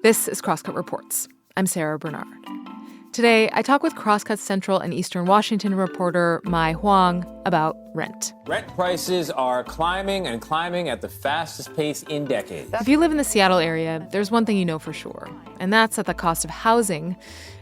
This is Crosscut Reports. I'm Sara Bernard. Today, I talk with Crosscut Central and Eastern Washington reporter Mai Hoang about rent. Rent prices are climbing and climbing at the fastest pace in decades. If you live in the Seattle area, there's one thing you know for sure, and that's that the cost of housing,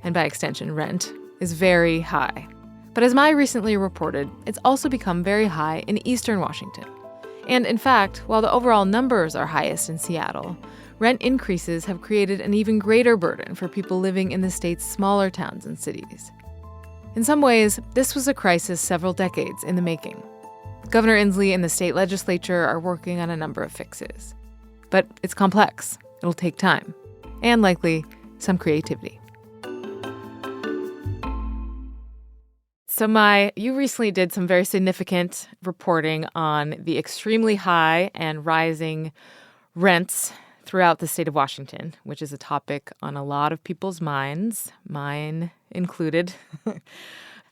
and by extension rent, is very high. But as Mai recently reported, it's also become very high in Eastern Washington. And in fact, while the overall numbers are highest in Seattle, rent increases have created an even greater burden for people living in the state's smaller towns and cities. In some ways, this was a crisis several decades in the making. Governor Inslee and the state legislature are working on a number of fixes. But it's complex. It'll take time. And likely, some creativity. So Mai, you recently did some very significant reporting on the extremely high and rising rents throughout the state of Washington, which is a topic on a lot of people's minds, mine included. And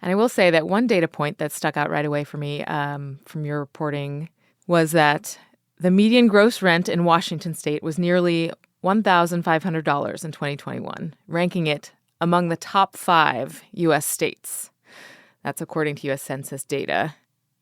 I will say that one data point that stuck out right away for me from your reporting was that the median gross rent in Washington state was nearly $1,500 in 2021, ranking it among the top 5 U.S. states. That's according to U.S. Census data.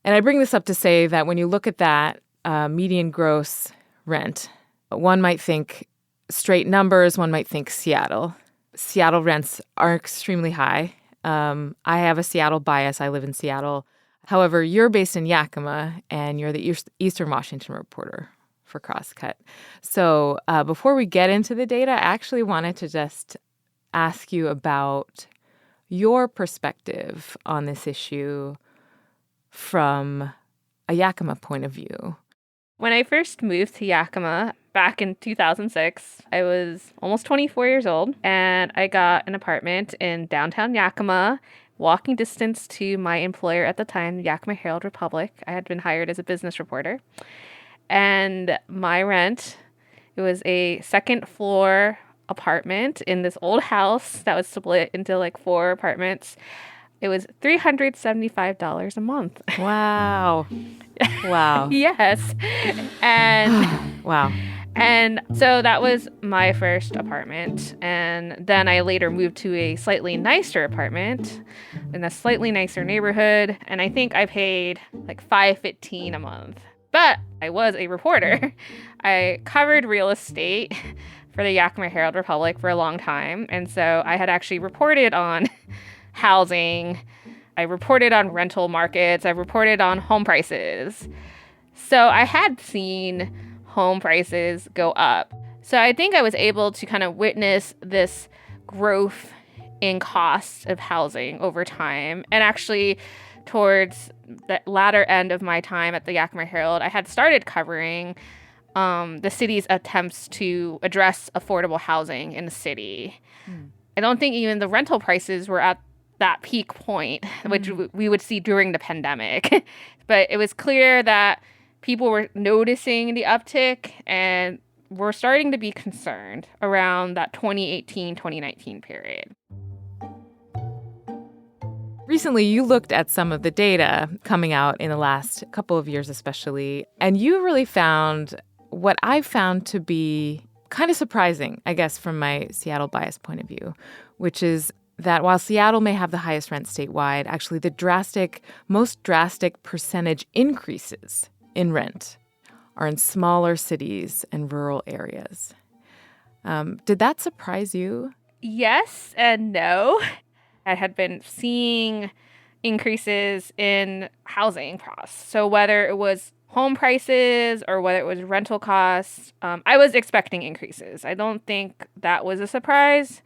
And I bring this up to say that when you look at that median gross rent, one might think straight numbers, one might think Seattle. Seattle rents are extremely high. I have a Seattle bias. I live in Seattle. However, you're based in Yakima, and you're the Eastern Washington reporter for Crosscut. So before we get into the data, I actually wanted to just ask you about your perspective on this issue from a Yakima point of view. When I first moved to Yakima back in 2006, I was almost 24 years old, and I got an apartment in downtown Yakima, walking distance to my employer at the time, Yakima Herald-Republic. I had been hired as a business reporter. And my rent, it was a second-floor apartment in this old house that was split into like 4 apartments. It was $375 a month. Wow. Wow. Yes. And wow. And so that was my first apartment. And then I later moved to a slightly nicer apartment in a slightly nicer neighborhood. And I think I paid like $515 a month. But I was a reporter. I covered real estate for the Yakima Herald-Republic for a long time. And so I had actually reported on housing. I reported on rental markets. I reported on home prices. So I had seen home prices go up. So I think I was able to kind of witness this growth in costs of housing over time. And actually, towards the latter end of my time at the Yakima Herald, I had started covering the city's attempts to address affordable housing in the city. I don't think even the rental prices were at that peak point, which we would see during the pandemic. But it was clear that people were noticing the uptick and were starting to be concerned around that 2018-2019 period. Recently, you looked at some of the data coming out in the last couple of years especially, and you really found what I found to be kind of surprising, I guess, from my Seattle bias point of view, which is that while Seattle may have the highest rent statewide, actually the most drastic percentage increases in rent are in smaller cities and rural areas. Did that surprise you? Yes and no. I had been seeing increases in housing costs. So whether it was home prices or whether it was rental costs, I was expecting increases. I don't think that was a surprise.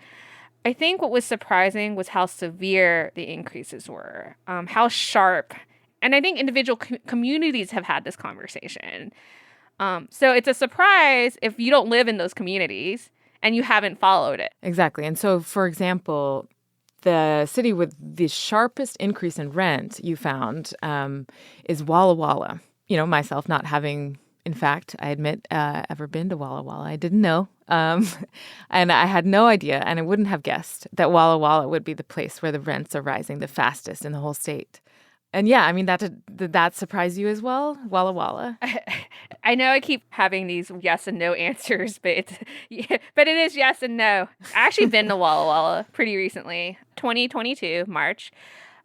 I think what was surprising was how severe the increases were, how sharp. And I think individual communities have had this conversation. So it's a surprise if you don't live in those communities and you haven't followed it. Exactly. And so, for example, the city with the sharpest increase in rent you found is Walla Walla. You know, myself not having, in fact, I admit, ever been to Walla Walla. I didn't know. And I had no idea, and I wouldn't have guessed that Walla Walla would be the place where the rents are rising the fastest in the whole state. And yeah, I mean, did that surprise you as well? Walla Walla? I know I keep having these yes and no answers, but it is yes and no. I actually been to Walla Walla pretty recently, 2022, March.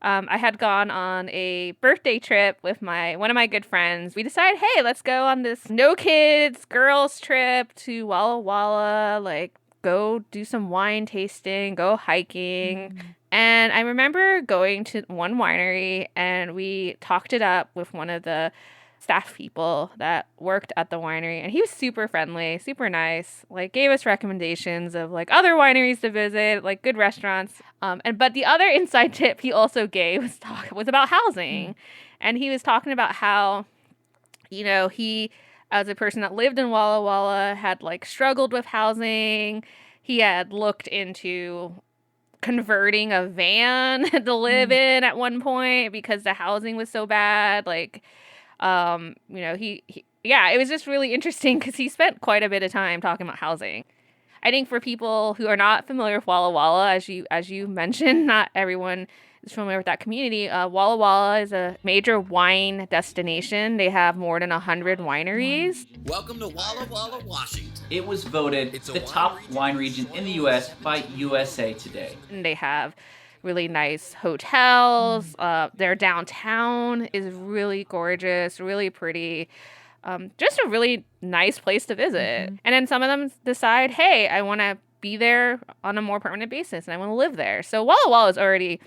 I had gone on a birthday trip with one of my good friends. We decided, hey, let's go on this no kids girls trip to Walla Walla, like go do some wine tasting, go hiking. And I remember going to one winery and we talked it up with one of the staff people that worked at the winery, and he was super friendly, super nice, like gave us recommendations of like other wineries to visit, like good restaurants. But the other inside tip he also gave was about housing. And he was talking about how, he, as a person that lived in Walla Walla, had like struggled with housing. He had looked into converting a van to live in at one point because the housing was so bad. Like, it was just really interesting because he spent quite a bit of time talking about housing. I think for people who are not familiar with Walla Walla, as you mentioned, not everyone is familiar with that community. Walla Walla is a major wine destination. They have more than 100 wineries. Welcome to Walla Walla, Washington. It was voted the top wine region in the U.S. by USA Today. And they have really nice hotels. Their downtown is really gorgeous, really pretty. Just a really nice place to visit. And then some of them decide, hey, I want to be there on a more permanent basis and I want to live there. So Walla Walla is already,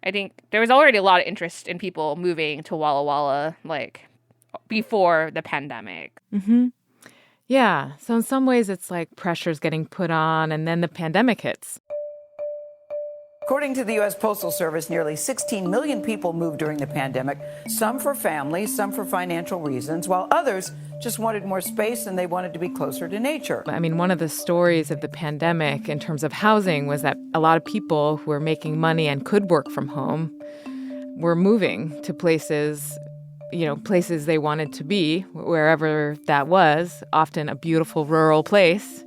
I think there was already a lot of interest in people moving to Walla Walla, like before the pandemic. Yeah. So in some ways, it's like pressure's getting put on, and then the pandemic hits. According to the U.S. Postal Service, nearly 16 million people moved during the pandemic, some for family, some for financial reasons, while others just wanted more space and they wanted to be closer to nature. I mean, one of the stories of the pandemic in terms of housing was that a lot of people who were making money and could work from home were moving to places they wanted to be, wherever that was, often a beautiful rural place.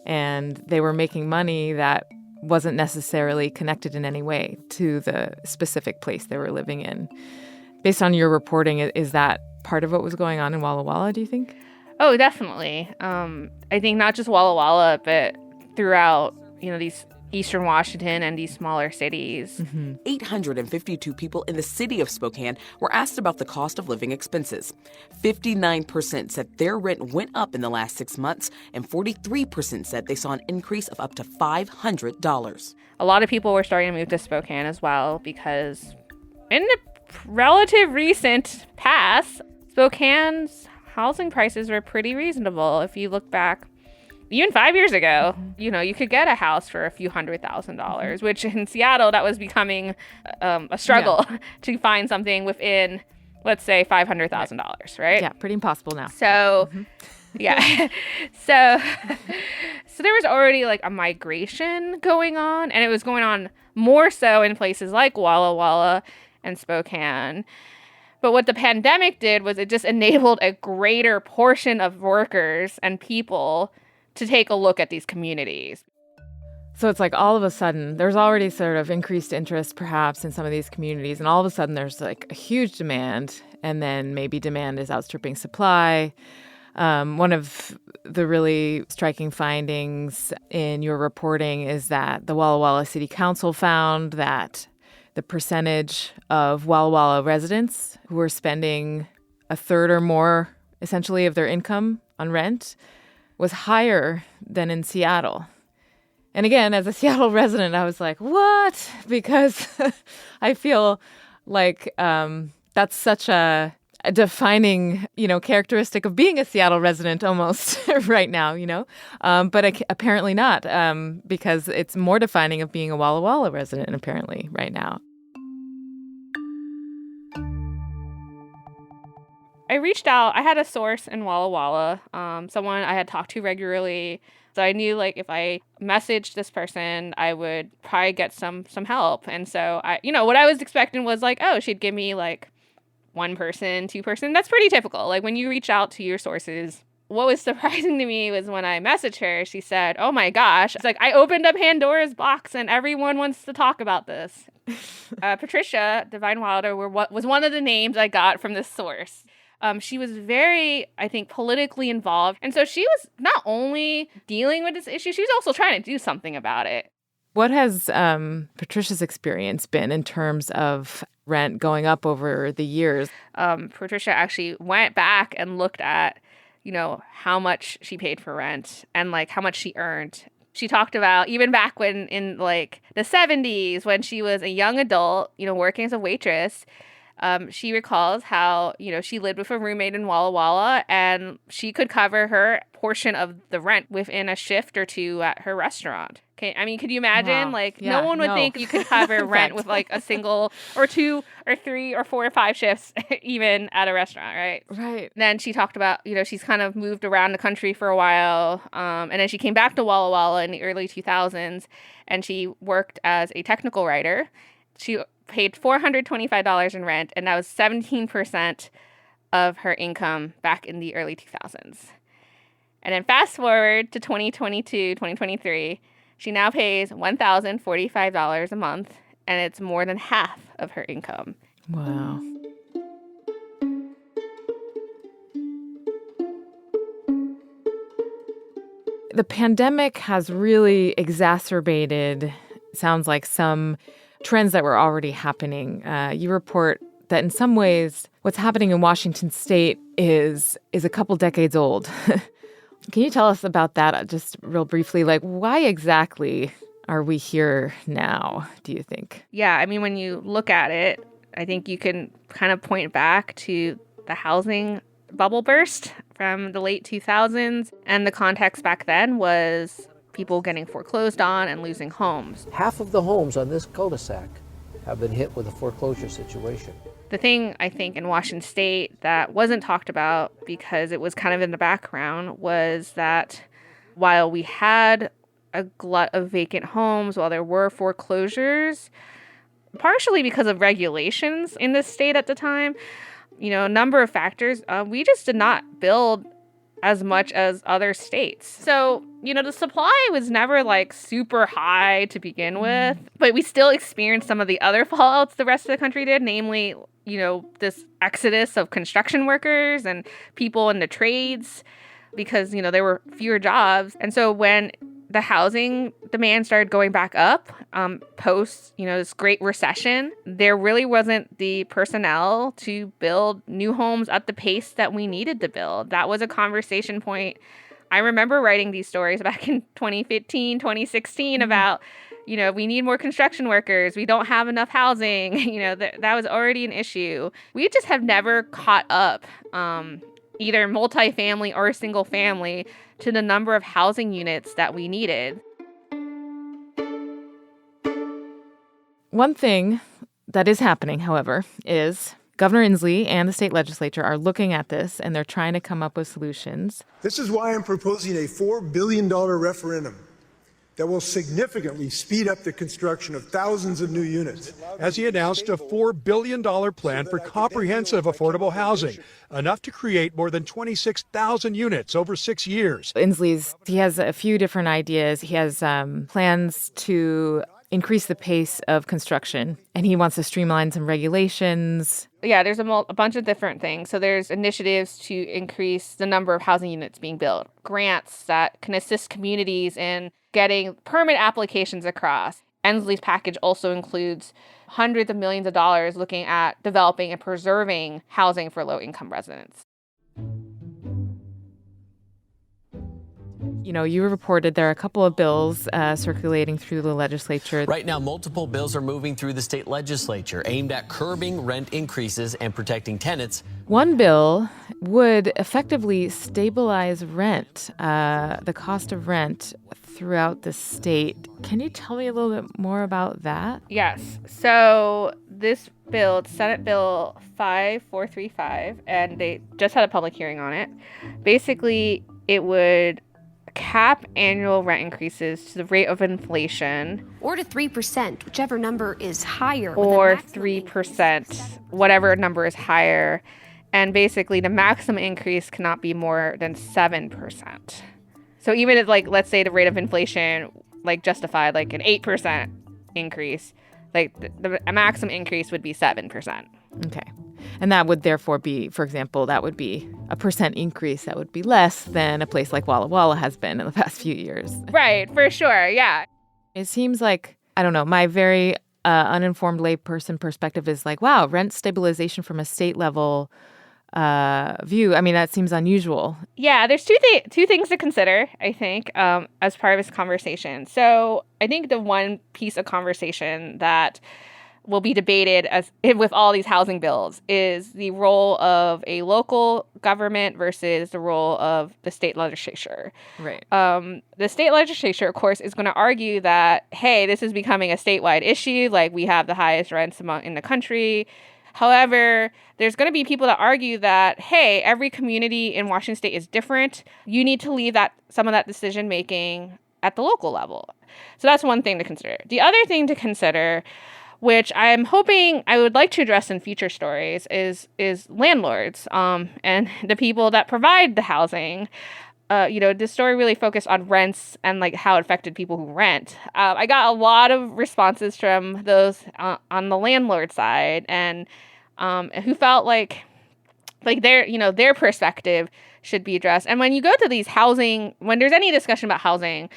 And they were making money that wasn't necessarily connected in any way to the specific place they were living in. Based on your reporting, is that part of what was going on in Walla Walla, do you think? Oh, definitely. I think not just Walla Walla, but throughout, these Eastern Washington and these smaller cities. 852 people in the city of Spokane were asked about the cost of living expenses. 59% said their rent went up in the last 6 months, and 43% said they saw an increase of up to $500. A lot of people were starting to move to Spokane as well because in the relative recent past, Spokane's housing prices were pretty reasonable. If you look back, even 5 years ago, you could get a house for a few $100,000, which in Seattle, that was becoming a struggle to find something within, let's say, $500,000, right? Yeah, pretty impossible now. So, yeah. So there was already like a migration going on, and it was going on more so in places like Walla Walla and Spokane. But what the pandemic did was it just enabled a greater portion of workers and people to take a look at these communities. So it's like all of a sudden, there's already sort of increased interest perhaps in some of these communities, and all of a sudden there's like a huge demand, and then maybe demand is outstripping supply. One of the really striking findings in your reporting is that the Walla Walla City Council found that the percentage of Walla Walla residents who are spending a third or more, essentially, of their income on rent was higher than in Seattle. And again, as a Seattle resident, I was like, what? Because I feel like that's such a defining, characteristic of being a Seattle resident almost right now, but apparently not, because it's more defining of being a Walla Walla resident apparently right now. I reached out. I had a source in Walla Walla, someone I had talked to regularly. So I knew like if I messaged this person, I would probably get some help. And so what I was expecting was like, oh, she'd give me like one person, two person. That's pretty typical. Like when you reach out to your sources, what was surprising to me was when I messaged her, she said, "Oh my gosh." It's like, I opened up Pandora's box and everyone wants to talk about this. Patricia Divine Wilder was one of the names I got from this source. She was very, I think, politically involved. And so she was not only dealing with this issue, she was also trying to do something about it. What has Patricia's experience been in terms of rent going up over the years? Patricia actually went back and looked at, how much she paid for rent and like how much she earned. She talked about even back when in like the 70s when she was a young adult, working as a waitress. She recalls how, she lived with a roommate in Walla Walla and she could cover her portion of the rent within a shift or two at her restaurant. Okay, I mean, could you imagine? Wow. No one would think you could cover rent with like a single or two or three or four or five shifts even at a restaurant, right? Right. Then she talked about, she's kind of moved around the country for a while. And then she came back to Walla Walla in the early 2000s and she worked as a technical writer. She paid $425 in rent, and that was 17% of her income back in the early 2000s. And then fast forward to 2022, 2023, she now pays $1,045 a month, and it's more than half of her income. Wow. The pandemic has really exacerbated, sounds like, some trends that were already happening. You report that in some ways, what's happening in Washington state is a couple decades old. Can you tell us about that just real briefly? Like, why exactly are we here now, do you think? Yeah, I mean, when you look at it, I think you can kind of point back to the housing bubble burst from the late 2000s. And the context back then was people getting foreclosed on and losing homes. Half of the homes on this cul-de-sac have been hit with a foreclosure situation. The thing, I think, in Washington state that wasn't talked about because it was kind of in the background was that while we had a glut of vacant homes, while there were foreclosures, partially because of regulations in the state at the time, a number of factors, we just did not build as much as other states. So, the supply was never like super high to begin with, but we still experienced some of the other fallouts the rest of the country did, namely, this exodus of construction workers and people in the trades because, there were fewer jobs. And so when the housing demand started going back up post, this great recession, there really wasn't the personnel to build new homes at the pace that we needed to build. That was a conversation point. I remember writing these stories back in 2015, 2016 about, we need more construction workers. We don't have enough housing. That was already an issue. We just have never caught up, either multifamily or single family, to the number of housing units that we needed. One thing that is happening, however, is Governor Inslee and the state legislature are looking at this and they're trying to come up with solutions. This is why I'm proposing a $4 billion referendum that will significantly speed up the construction of thousands of new units. As he announced a $4 billion plan for comprehensive affordable housing, enough to create more than 26,000 units over 6 years. He has a few different ideas. He has plans to increase the pace of construction, and he wants to streamline some regulations. Yeah, there's a bunch of different things. So there's initiatives to increase the number of housing units being built, grants that can assist communities in getting permit applications across. Inslee's package also includes hundreds of millions of dollars looking at developing and preserving housing for low-income residents. You reported there are a couple of bills circulating through the legislature. Right now, multiple bills are moving through the state legislature aimed at curbing rent increases and protecting tenants. One bill would effectively stabilize rent, the cost of rent throughout the state. Can you tell me a little bit more about that? Yes. So this bill, Senate Bill 5435, and they just had a public hearing on it. Basically, it would cap annual rent increases to the rate of inflation. Or to 3%, whichever number is higher. Or 3%, whatever number is higher. And basically, the maximum increase cannot be more than 7%. So even if, like, let's say the rate of inflation, like, justified, like, an 8% increase, like, the maximum increase would be 7%. Okay. And that would therefore be, for example, that would be a percent increase that would be less than a place like Walla Walla has been in the past few years. Right, for sure, yeah. It seems like, I don't know, my very uninformed layperson perspective is like, wow, rent stabilization from a state level view. I mean, that seems unusual. Yeah, there's two things to consider, I think, as part of this conversation. So I think the one piece of conversation that will be debated as with all these housing bills is the role of a local government versus the role of the state legislature. Right. The state legislature, of course, is going to argue that, hey, this is becoming a statewide issue. Like, we have the highest rents in the country. However, there's going to be people that argue that, hey, every community in Washington State is different. You need to leave some of that decision making at the local level. So that's one thing to consider. The other thing to consider, which I'm hoping I would like to address in future stories, is landlords and the people that provide the housing. This story really focused on rents and like how it affected people who rent. I got a lot of responses from those on the landlord side and who felt like their perspective should be addressed. And when you go to these housing, when there's any discussion about housing,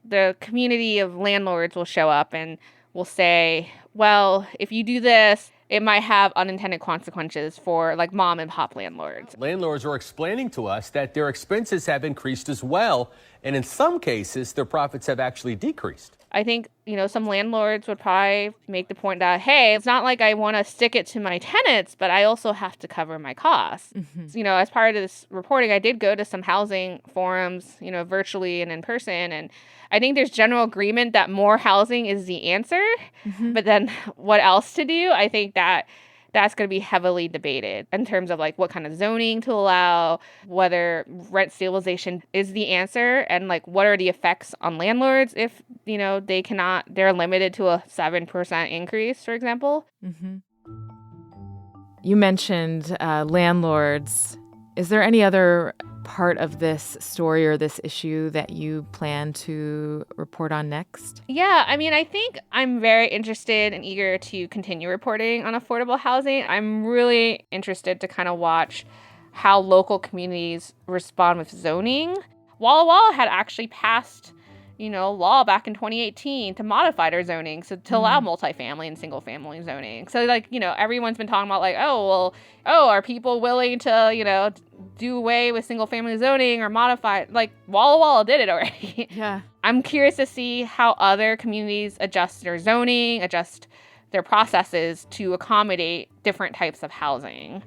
the community of landlords will show up and will say, well, if you do this, it might have unintended consequences for like mom and pop landlords. Landlords are explaining to us that their expenses have increased as well. And in some cases, their profits have actually decreased. I think, some landlords would probably make the point that, hey, it's not like I want to stick it to my tenants, but I also have to cover my costs. Mm-hmm. As part of this reporting, I did go to some housing forums, virtually and in person. And I think there's general agreement that more housing is the answer. Mm-hmm. But then what else to do? I think that's going to be heavily debated in terms of like what kind of zoning to allow, whether rent stabilization is the answer, and like what are the effects on landlords if, they're limited to a 7% increase, for example. Mm-hmm. You mentioned landlords. Is there any other part of this story or this issue that you plan to report on next? Yeah, I think I'm very interested and eager to continue reporting on affordable housing. I'm really interested to kind of watch how local communities respond with zoning. Walla Walla had actually passed, law back in 2018 to modify their zoning to allow multifamily and single family zoning. So everyone's been talking about are people willing to, do away with single family zoning or modify, like Walla Walla did it already. Yeah. I'm curious to see how other communities adjust their zoning, adjust their processes to accommodate different types of housing.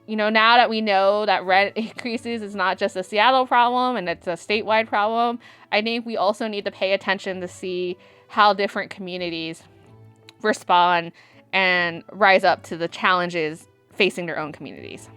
Now that we know that rent increases is not just a Seattle problem and it's a statewide problem, I think we also need to pay attention to see how different communities respond and rise up to the challenges facing their own communities.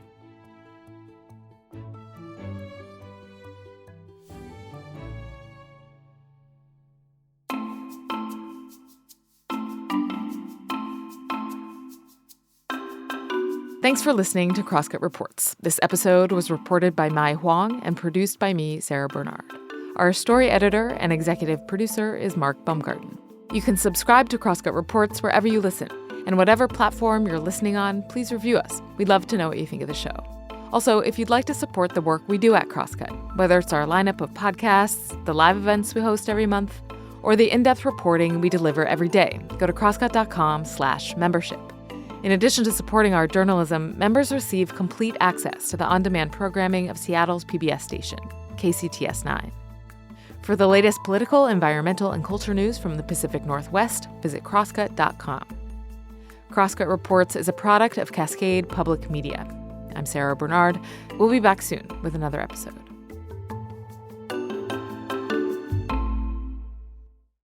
Thanks for listening to Crosscut Reports. This episode was reported by Mai Hoang and produced by me, Sara Bernard. Our story editor and executive producer is Mark Baumgarten. You can subscribe to Crosscut Reports wherever you listen. And whatever platform you're listening on, please review us. We'd love to know what you think of the show. Also, if you'd like to support the work we do at Crosscut, whether it's our lineup of podcasts, the live events we host every month, or the in-depth reporting we deliver every day, go to crosscut.com/membership. In addition to supporting our journalism, members receive complete access to the on-demand programming of Seattle's PBS station, KCTS 9. For the latest political, environmental, and culture news from the Pacific Northwest, visit crosscut.com. Crosscut Reports is a product of Cascade Public Media. I'm Sara Bernard. We'll be back soon with another episode.